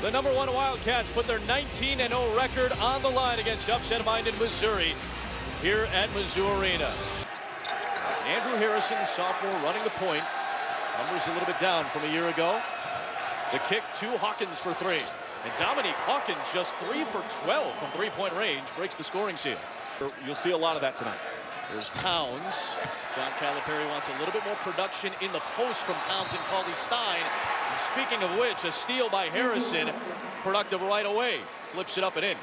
The #1 Wildcats put their 19-0 record on the line against upset-minded Missouri here at Mizzou Arena. Andrew Harrison, sophomore, running the point. Numbers a little bit down from a year ago. The kick to Hawkins for three. And Dominique Hawkins, just 3 for 12 from three-point range, breaks the scoring seal. You'll see a lot of that tonight. There's Towns. John Calipari wants a little bit more production in the post from Towns and Cauley-Stein. And speaking of which, a steal by Harrison, productive right away. Flips it up and in.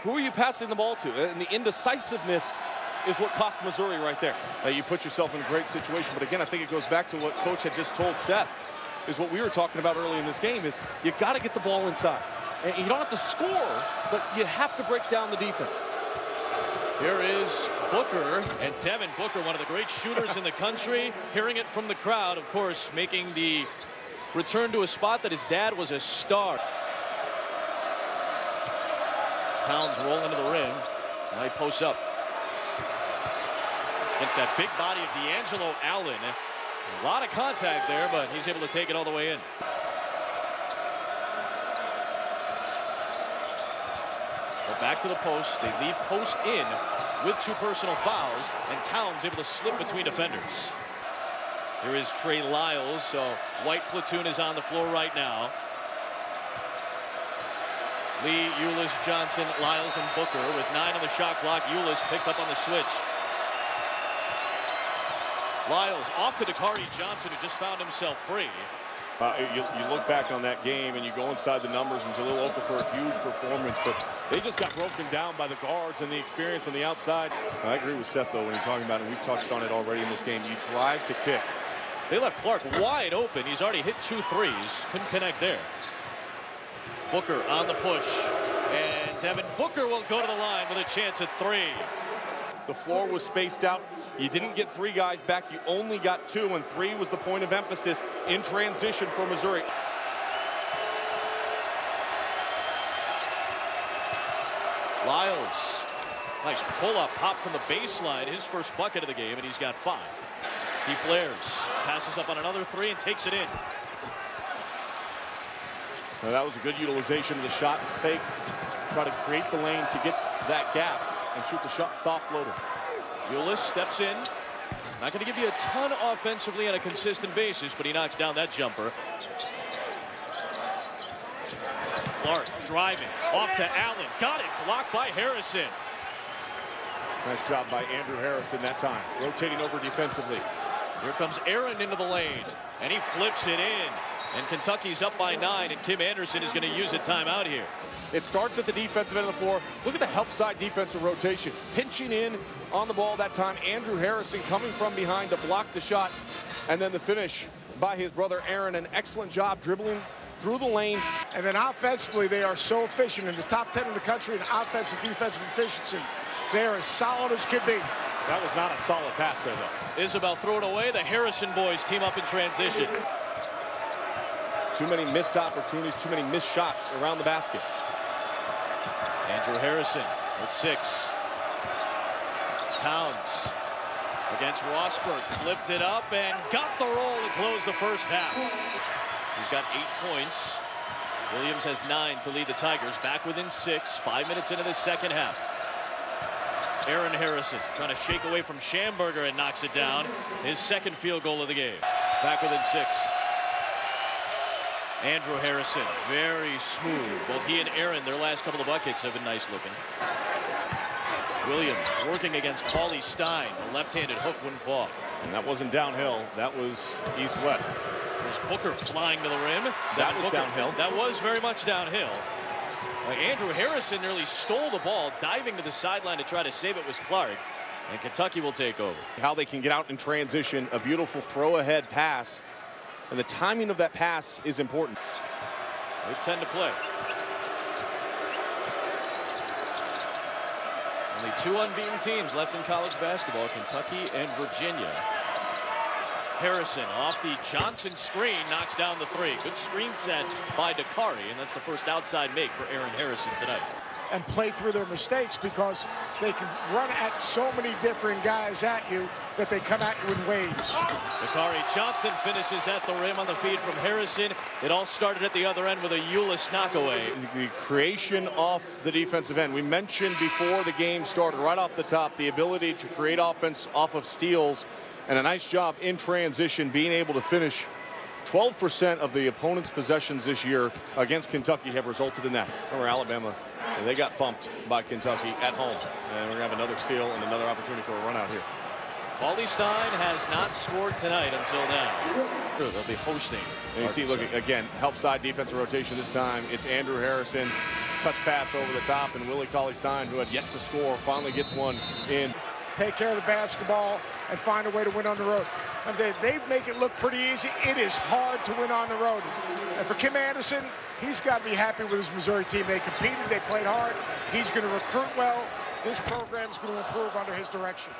Who are you passing the ball to? And the indecisiveness is what cost Missouri right there. You put yourself in a great situation, but again, I think it goes back to what Coach had just told Seth, is what we were talking about early in this game, is you got to get the ball inside. And you don't have to score, but you have to break down the defense. Here is Booker, and Devin Booker, one of the great shooters in the country, hearing it from the crowd, of course, making the return to a spot that his dad was a star. Towns rolling to the rim. Now he posts up. Against that big body of D'Angelo Allen. A lot of contact there, but he's able to take it all the way in. Well, back to the post. They leave post in with 2 personal fouls, and Towns able to slip between defenders. Here is Trey Lyles, so white platoon is on the floor right now. Lee, Ulis, Johnson, Lyles, and Booker with 9 on the shot clock. Ulis picked up on the switch. Lyles off to Dakari Johnson, who just found himself free. You look back on that game and you go inside the numbers, and Jahlil Okafor a huge performance, but they just got broken down by the guards and the experience on the outside. I agree with Seth, though, when you're talking about it. We've touched on it already in this game. You drive to kick. They left Clark wide open. He's already hit 2 threes. Couldn't connect there. Booker on the push. And Devin Booker will go to the line with a chance at 3. The floor was spaced out. You didn't get 3 guys back. You only got 2, and 3 was the point of emphasis in transition for Missouri. Lyles. Nice pull-up pop from the baseline. His first bucket of the game, and he's got 5. He flares. Passes up on another 3 and takes it in. Now that was a good utilization of the shot fake. Try to create the lane to get that gap and shoot the shot soft floater. Ulis steps in. Not going to give you a ton offensively on a consistent basis, but he knocks down that jumper. Clark driving off to Allen. Got it. Blocked by Harrison. Nice job by Andrew Harrison that time. Rotating over defensively. Here comes Aaron into the lane, and he flips it in. And Kentucky's up by 9, and Kim Anderson is going to use a timeout here. It starts at the defensive end of the floor. Look at the help side defensive rotation. Pinching in on the ball that time. Andrew Harrison coming from behind to block the shot. And then the finish by his brother Aaron. An excellent job dribbling through the lane. And then offensively, they are so efficient, in the top 10 in the country in offensive defensive efficiency. They are as solid as could be. That was not a solid pass there, though. Isabel threw it away. The Harrison boys team up in transition. Too many missed opportunities, too many missed shots around the basket. Andrew Harrison with 6. Towns against Rosberg. Flipped it up and got the roll to close the first half. He's got 8 points. Williams has 9 to lead the Tigers. Back within 6. 5 minutes into the second half. Aaron Harrison trying to shake away from Schamberger and knocks it down. His second field goal of the game. Back within 6. Andrew Harrison, very smooth. Both he and Aaron, their last couple of buckets have been nice looking. Williams working against Cauley-Stein. The left-handed hook wouldn't fall. And that wasn't downhill. That was east-west. There's Booker flying to the rim. That was downhill. That was very much downhill. Andrew Harrison nearly stole the ball. Diving to the sideline to try to save it was Clark. And Kentucky will take over. How they can get out in transition. A beautiful throw-ahead pass. And the timing of that pass is important. With 10 to play. Only 2 unbeaten teams left in college basketball, Kentucky and Virginia. Harrison off the Johnson screen, knocks down the three. Good screen set by Dakari, and that's the first outside make for Aaron Harrison tonight. And play through their mistakes because they can run at so many different guys at you that they come at you in waves. Dakari Johnson finishes at the rim on the feed from Harrison. It all started at the other end with a Ulis knockaway. The creation off the defensive end. We mentioned before the game started, right off the top, the ability to create offense off of steals, and a nice job in transition, being able to finish. 12% of the opponent's possessions this year against Kentucky have resulted in that. Remember, Alabama, they got thumped by Kentucky at home. And we're going to have another steal and another opportunity for a run out here. Paulie Stein has not scored tonight until now. They'll be hosting. And you see, look, again, help side defensive rotation this time. It's Andrew Harrison, touch pass over the top, and Willie Cauley-Stein, who had yet to score, finally gets one in. Take care of the basketball and find a way to win on the road. And they make it look pretty easy. It is hard to win on the road. And for Kim Anderson, he's got to be happy with his Missouri team. They competed, they played hard. He's going to recruit well. This program is going to improve under his direction.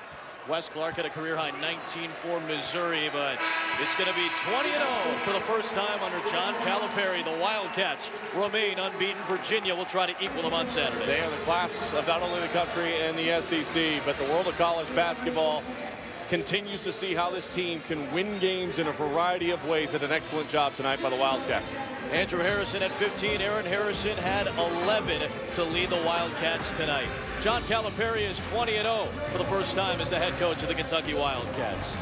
Wes Clark had a career-high 19 for Missouri, but it's going to be 20-0 for the first time under John Calipari. The Wildcats remain unbeaten. Virginia will try to equal them on Saturday. They are the class of not only the country and the SEC, but the world of college basketball continues to see how this team can win games in a variety of ways. Did an excellent job tonight by the Wildcats. Andrew Harrison at 15. Aaron Harrison had 11 to lead the Wildcats tonight. John Calipari is 20-0 for the first time as the head coach of the Kentucky Wildcats.